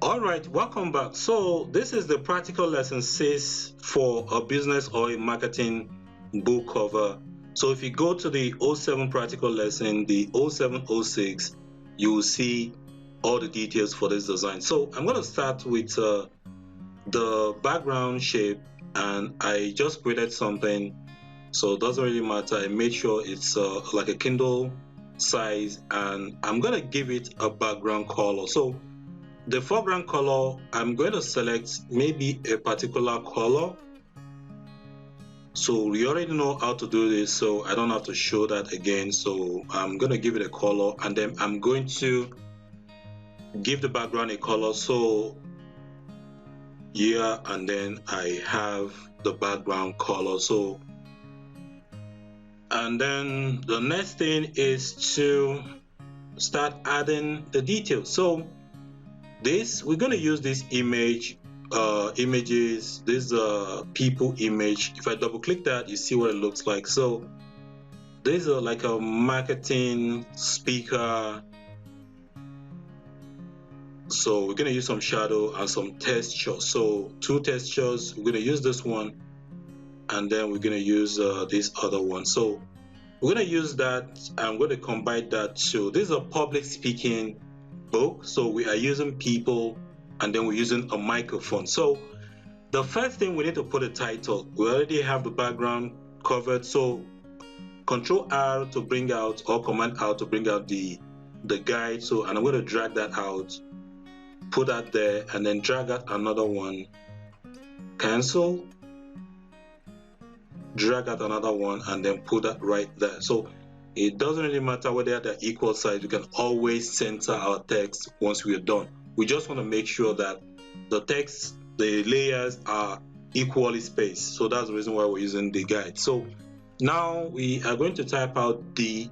All right, welcome back. So this is the practical lesson 6 for a business or a marketing book cover. So if you go to the '07 practical lesson, the '07-06, you will see all the details for this design. So I'm going to start with the background shape, and I just created something, so it doesn't really matter. I made sure it's like a Kindle size, and I'm going to give it a background color. So the foreground color, I'm going to select maybe a particular color. So we already know how to do this, so I don't have to show that again. So I'm going to give it a color, and then I'm going to give the background a color. So here, and then I have the background color. So, and then the next thing is to start adding the details. So this, we're going to use this images, this people image. If I double click that, you see what it looks like. So this is like a marketing speaker. So we're going to use some shadow and some texture. So two textures, we're going to use this one, and then we're going to use this other one. So we're going to use that. I'm going to combine that to, this is a public speaking book, so we are using people, and then we're using a microphone. So the first thing, we need to put a title. We already have the background covered, so Control R to bring out, or Command R to bring out the guide. So, and I'm going to drag that out, put that there, and then drag out another one, cancel, drag out another one, and then put that right there. So it doesn't really matter whether they're equal size. We can always center our text once we're done. We just want to make sure that the text, the layers are equally spaced. So that's the reason why we're using the guide. So now we are going to type out the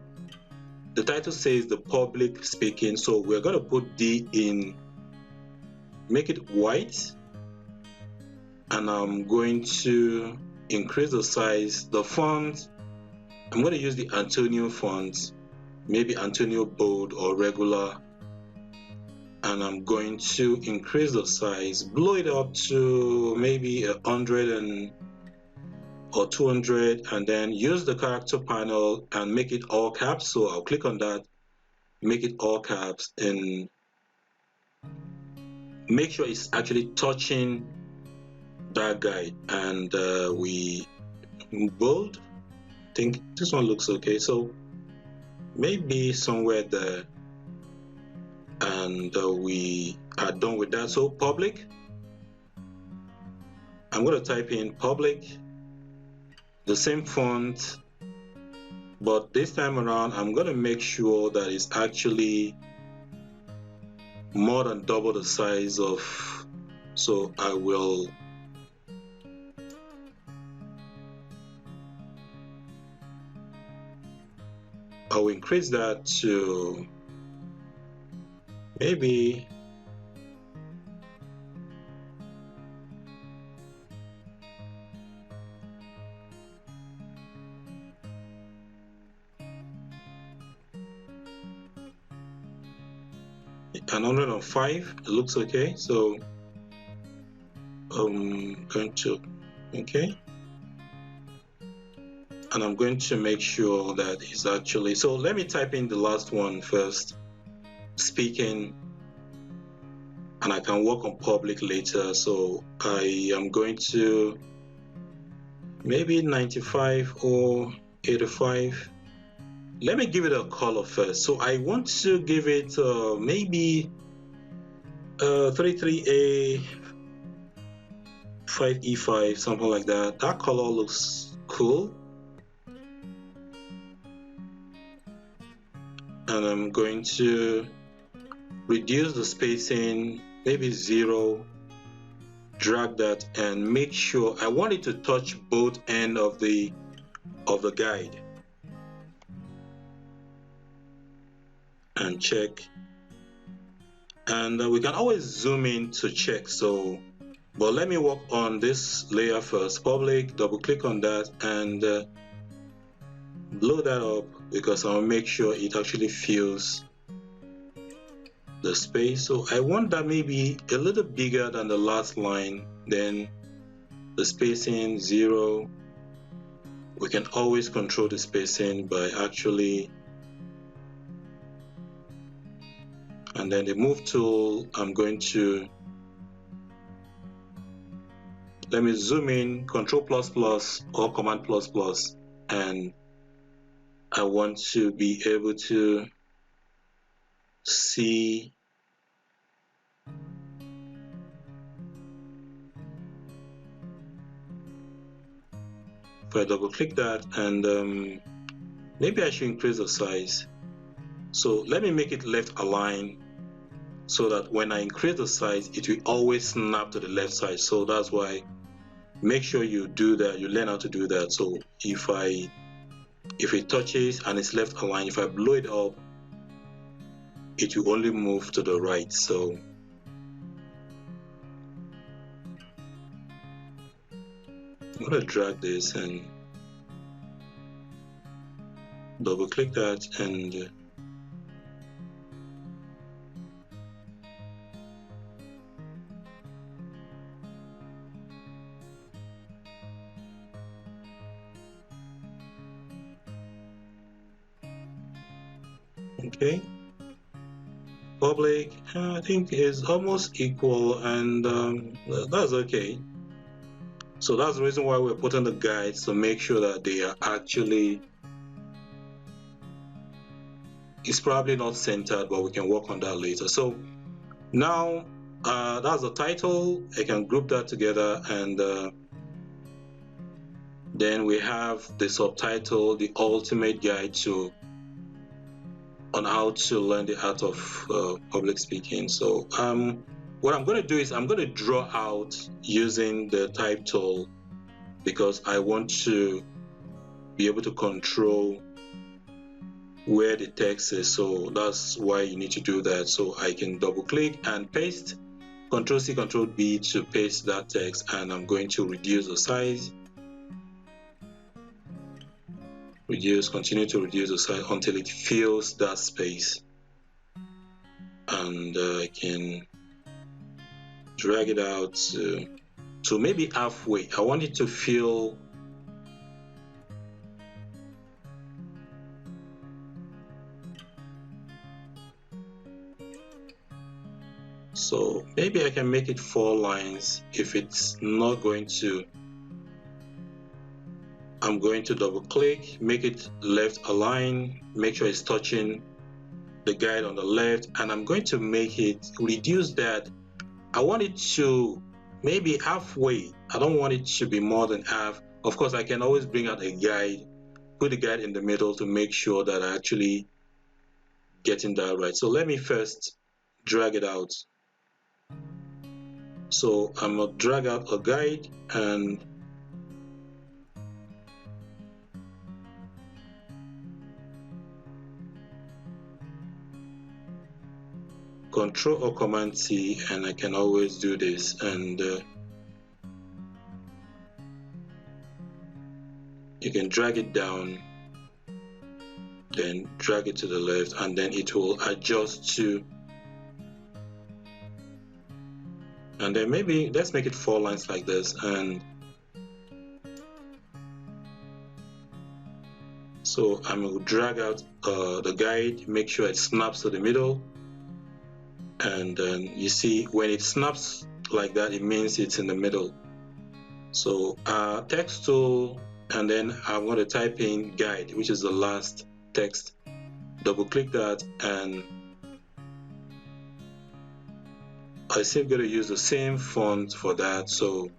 title says the public speaking. So we're going to put D in, make it white, and I'm going to increase the size. The font, I'm going to use the Antonio font, maybe Antonio bold or regular, and I'm going to increase the size, blow it up to maybe 100 or 200, and then use the character panel and make it all caps. So I'll click on that, make it all caps, and make sure it's actually touching that guide, and we bold. I think this one looks okay, so maybe somewhere there, and we are done with that. So public, I'm going to type in public, the same font, but this time around I'm going to make sure that it's actually more than double the size of, so I will increase that to maybe an 105. It looks okay. So I'm going to, okay, and I'm going to make sure that it's actually, so let me type in the last one first, speaking, and I can work on public later. So I am going to maybe 95 or 85. Let me give it a color first. So I want to give it maybe 33A 5E5, something like that. That color looks cool. And I'm going to reduce the spacing, maybe 0, drag that, and make sure I want it to touch both ends of the guide, and check. And we can always zoom in to check. So, but let me work on this layer first. Public, double click on that, and blow that up, because I'll make sure it actually fills the space. So I want that maybe a little bigger than the last line. Then the spacing 0. We can always control the spacing by actually, and then the move tool, I'm going to, let me zoom in, Control plus plus or Command plus plus, and I want to be able to see if I double click that, and maybe I should increase the size. So let me make it left align so that when I increase the size, it will always snap to the left side. So that's why make sure you do that, you learn how to do that. So if it touches and it's left aligned, if I blow it up, it will only move to the right. So I'm going to drag this and double click that, and okay, public, I think is almost equal, and that's okay. So that's the reason why we're putting the guides, to make sure that they are actually, it's probably not centered, but we can work on that later. So now that's the title. I can group that together, and then we have the subtitle, the ultimate guide on how to learn the art of public speaking. So what I'm going to do is I'm going to draw out using the type tool, because I want to be able to control where the text is. So that's why you need to do that. So I can double click and paste, Control C, Control B to paste that text, and I'm going to reduce the size, continue to reduce the size until it fills that space, and I can drag it out to maybe halfway. I want it to fill, so maybe I can make it 4 lines. If it's not going to, I'm going to double click, make it left align, make sure it's touching the guide on the left, and I'm going to make it, reduce that. I want it to maybe halfway. I don't want it to be more than half. Of course, I can always bring out a guide, put the guide in the middle to make sure that I actually getting that right. So let me first drag it out. So I'm gonna drag out a guide and Control or Command T, and I can always do this, and you can drag it down, then drag it to the left, and then it will adjust to, and then maybe let's make it 4 lines like this, and so I'm going to drag out the guide, make sure it snaps to the middle, and then you see when it snaps like that, it means it's in the middle. So text tool, and then I'm going to type in guide, which is the last text, double click that, and I still going to use the same font for that. So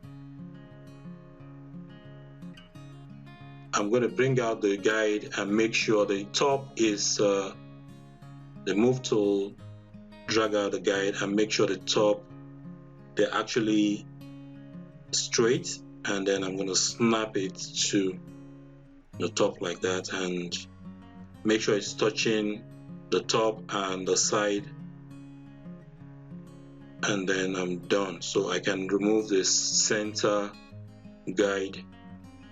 I'm going to bring out the guide and make sure the top is the move tool, drag out the guide and make sure the top, they're actually straight, and then I'm going to snap it to the top like that, and make sure it's touching the top and the side, and then I'm done. So I can remove this center guide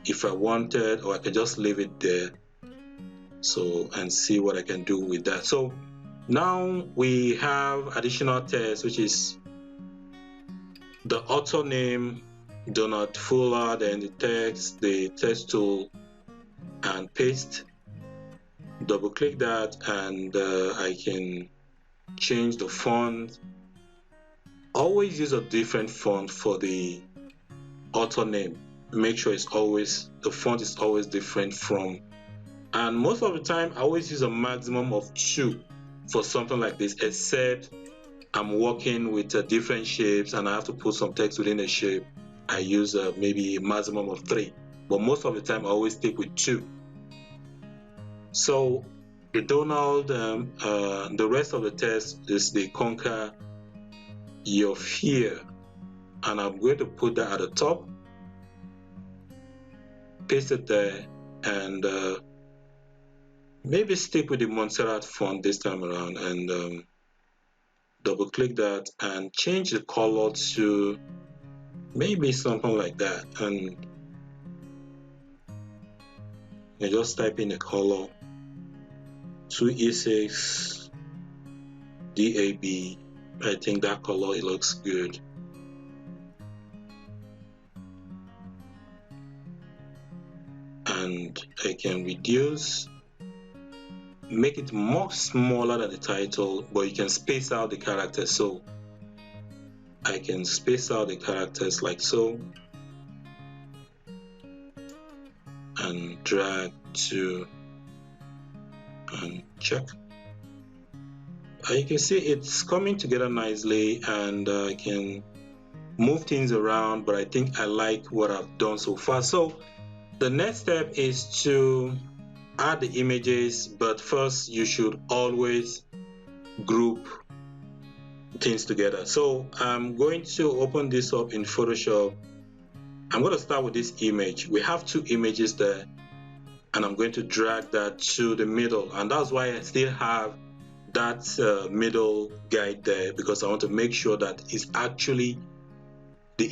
if I wanted, or I can just leave it there, so, and see what I can do with that. So Now we have additional text, which is the author name, Donald Fuller, then the text tool, and paste. Double click that, and I can change the font. Always use a different font for the author name. Make sure the font is always different from, and most of the time I always use a maximum of 2 for something like this, except I'm working with different shapes and I have to put some text within a shape. I use maybe a maximum of 3, but most of the time I always stick with 2. So the Donald, the rest of the text is the conquer your fear, and I'm going to put that at the top, paste it there, and maybe stick with the Montserrat font this time around, and double click that and change the color to maybe something like that, and you just type in the color 2E6 DAB. I think that color, it looks good. And I can reduce, make it much smaller than the title, but you can space out the characters. So I can space out the characters like so, and drag to, and check. You can see it's coming together nicely, and I can move things around, but I think I like what I've done so far. So the next step is to add the images, but first you should always group things together. So I'm going to open this up in Photoshop. I'm going to start with this image. We have 2 images there, and I'm going to drag that to the middle, and that's why I still have that middle guide there, because I want to make sure that the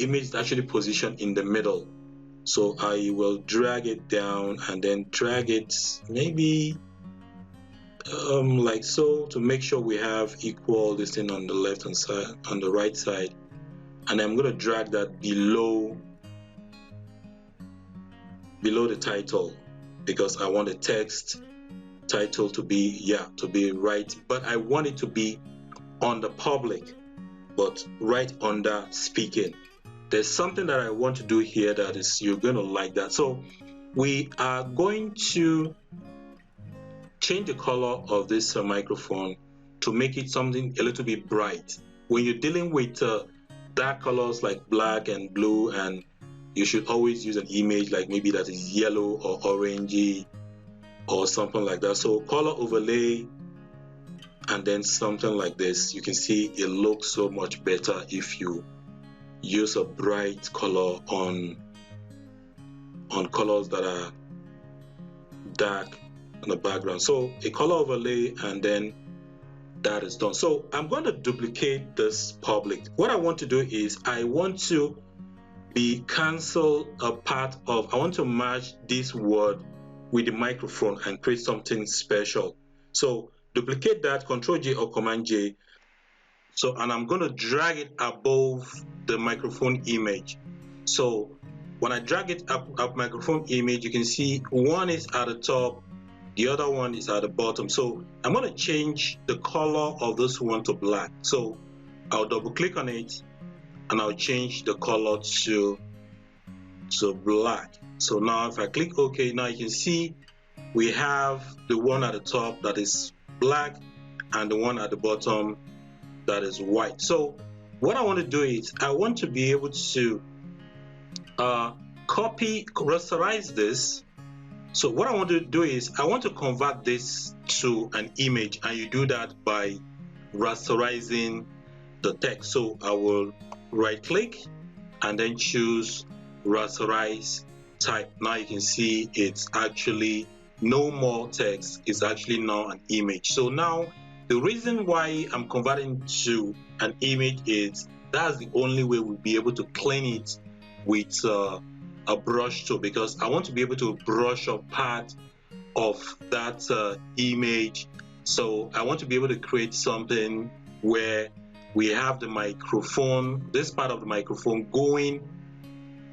image is actually positioned in the middle. So I will drag it down and then drag it maybe like so, to make sure we have equal this thing on the left hand side, on the right side, and I'm going to drag that below the title, because I want the text title to be right, but I want it to be under public, but right under speaking. There's something that I want to do here that is, you're going to like that. So we are going to change the color of this microphone to make it something a little bit bright. When you're dealing with dark colors like black and blue, and you should always use an image like maybe that is yellow or orangey or something like that. So color overlay, and then something like this. You can see it looks so much better if you use a bright color on colors that are dark on the background. So a color overlay, and then that is done. So I'm going to duplicate this public. What I want to do is I want to cancel a part of, I want to merge this word with the microphone and create something special. So duplicate that, Control J or Command J. So, and I'm going to drag it above the microphone image. So when I drag it up microphone image, you can see one is at the top, the other one is at the bottom. So I'm going to change the color of this one to black. So I'll double click on it and I'll change the color to black. So now if I click OK, now you can see we have the one at the top that is black and the one at the bottom that is white. So what I want to do is I want to be able to rasterize this. So what I want to do is I want to convert this to an image, and you do that by rasterizing the text. So I will right click and then choose rasterize type. Now you can see it's actually no more text, it's actually now an image. So now the reason why I'm converting to an image is that's the only way we'll be able to clean it with a brush tool, because I want to be able to brush up part of that image So I want to be able to create something where we have the microphone, this part of the microphone going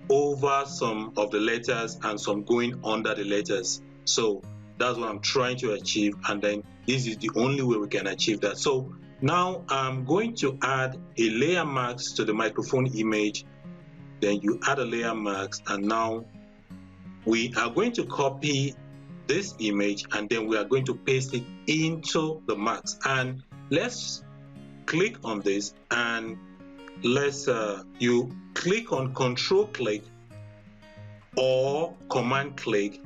over some of the letters and some going under the letters. So that's what I'm trying to achieve, and then this is the only way we can achieve that. So now I'm going to add a layer mask to the microphone image. Then you add a layer mask, and now we are going to copy this image and then we are going to paste it into the mask. And let's click on this, and let's you click on control click or command click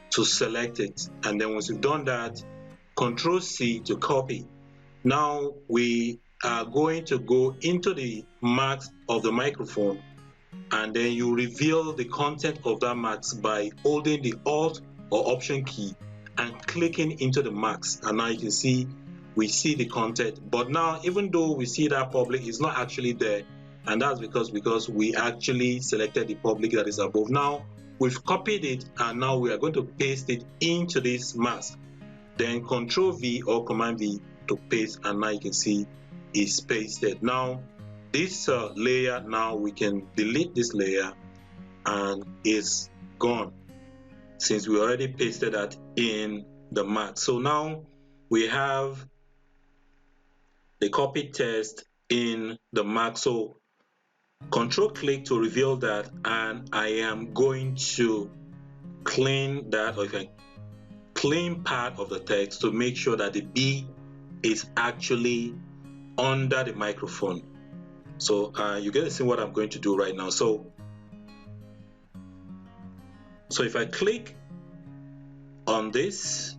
to select it, and then once you've done that, control C to copy. Now we are going to go into the mask of the microphone, and then you reveal the content of that mask by holding the Alt or Option key and clicking into the mask. And now you can see we see the content, but now even though we see that public, it's not actually there, and that's because we actually selected the public that is above. Now we've copied it, and now we are going to paste it into this mask. Then Control V or Command V to paste, and now you can see it's pasted. Now this layer, now we can delete this layer and it's gone since we already pasted that in the mask. So now we have the copy text in the mask. So control click to reveal that, and I am going to clean that, or you can clean part of the text to make sure that the B is actually under the microphone. So you get to see what I'm going to do right now. So if I click on this,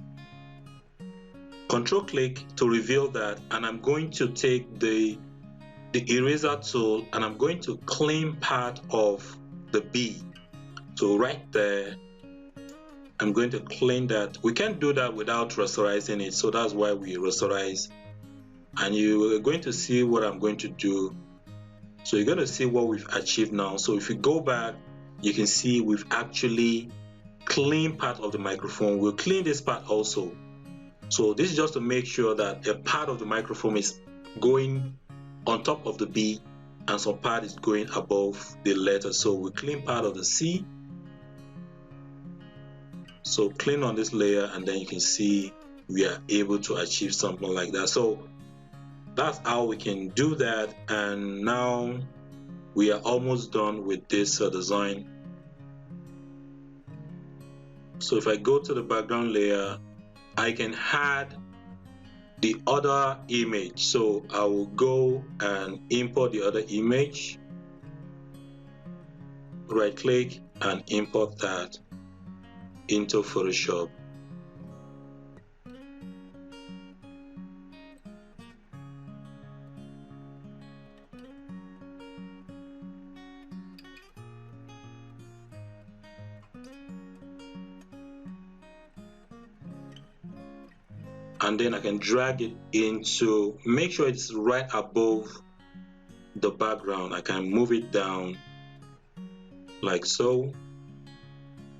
control click to reveal that, and I'm going to take the eraser tool and I'm going to clean part of the B. So right there, I'm going to clean that. We can't do that without rasterizing it, so that's why we rasterize. And you are going to see what I'm going to do. So you're going to see what we've achieved now. So if you go back, you can see we've actually cleaned part of the microphone. We'll clean this part also. So this is just to make sure that a part of the microphone is going on top of the B and some part is going above the letter. So we clean part of the C. So clean on this layer, and then you can see we are able to achieve something like that. So that's how we can do that. And now we are almost done with this design. So if I go to the background layer, I can add the other image. So I will go and import the other image, right click and import that into Photoshop. And then I can drag it into, make sure it's right above the background. I can move it down like so,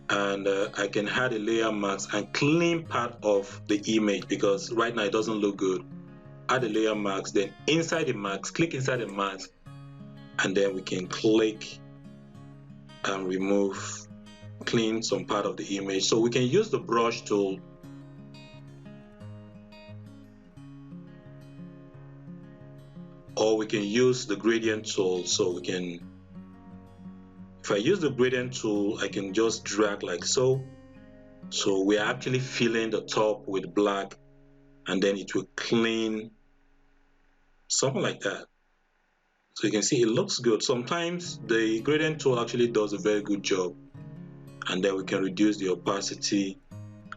and I can add a layer mask and clean part of the image because right now it doesn't look good. Add a layer mask, then inside the mask, click inside the mask, and then we can click and remove, clean some part of the image. So we can use the brush tool or we can use the gradient tool. So we can, if I use the gradient tool, I can just drag like so. So we are actually filling the top with black, and then it will clean something like that. So you can see it looks good. Sometimes the gradient tool actually does a very good job, and then we can reduce the opacity,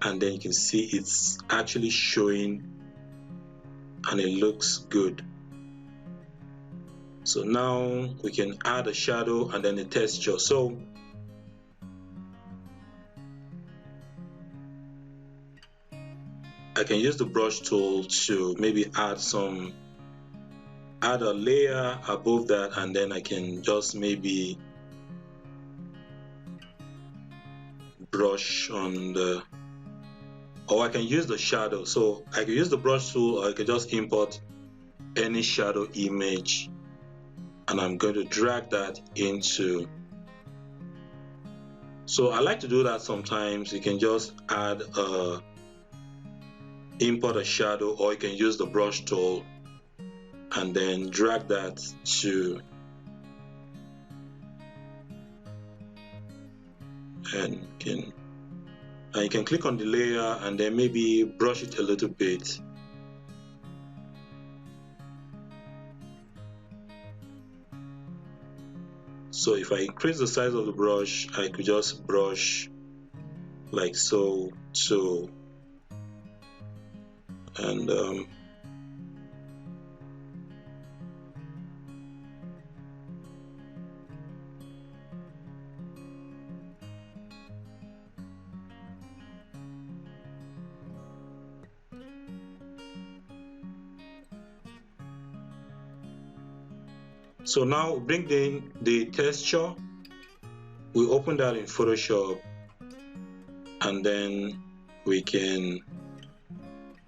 and then you can see it's actually showing and it looks good. So now we can add a shadow and then a texture. So I can use the brush tool to maybe add a layer above that, and then I can just maybe brush on or I can use the shadow. So I can use the brush tool, or I can just import any shadow image, and I'm going to drag that into. So I like to do that sometimes. You can just add import a shadow, or you can use the brush tool and then drag that to, and you can click on the layer and then maybe brush it a little bit. So if I increase the size of the brush, I could just brush like so, and so now bring in the texture. We open that in Photoshop, and then we can,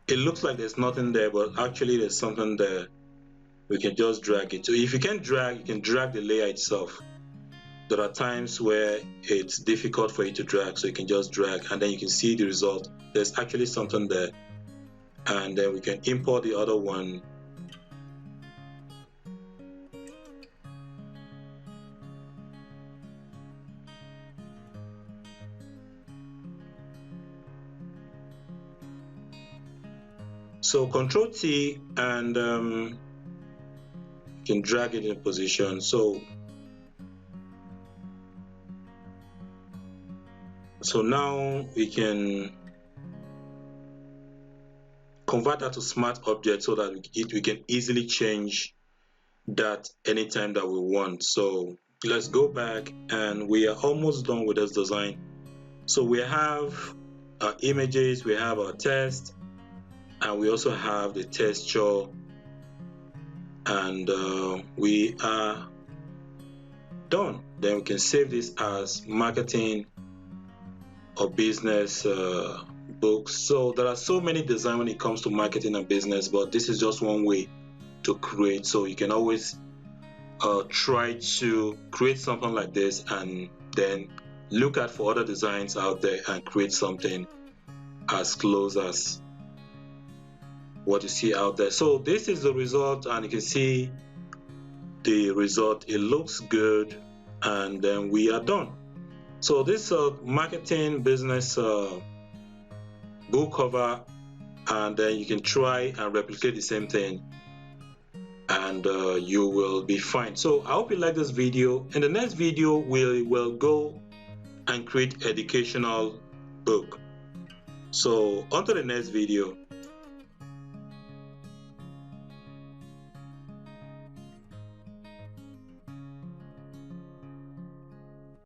it looks like there's nothing there, but actually there's something there. We can just drag it. So if you can drag, you can drag the layer itself. There are times where it's difficult for you to drag, so you can just drag and then you can see the result. There's actually something there. And then we can import the other one. So Control T, and you can drag it in position. So now we can convert that to smart object so that we can easily change that anytime that we want. So let's go back, and we are almost done with this design. So we have our images, we have our text, and we also have the texture, and we are done. Then we can save this as marketing or business books. So there are so many designs when it comes to marketing and business, but this is just one way to create. So you can always try to create something like this, and then look at for other designs out there and create something as close as what you see out there. So this is the result, and you can see the result. It looks good, and then we are done. So this marketing business book cover, and then you can try and replicate the same thing, and you will be fine. So I hope you like this video. In the next video, we will go and create educational book. So on to the next video.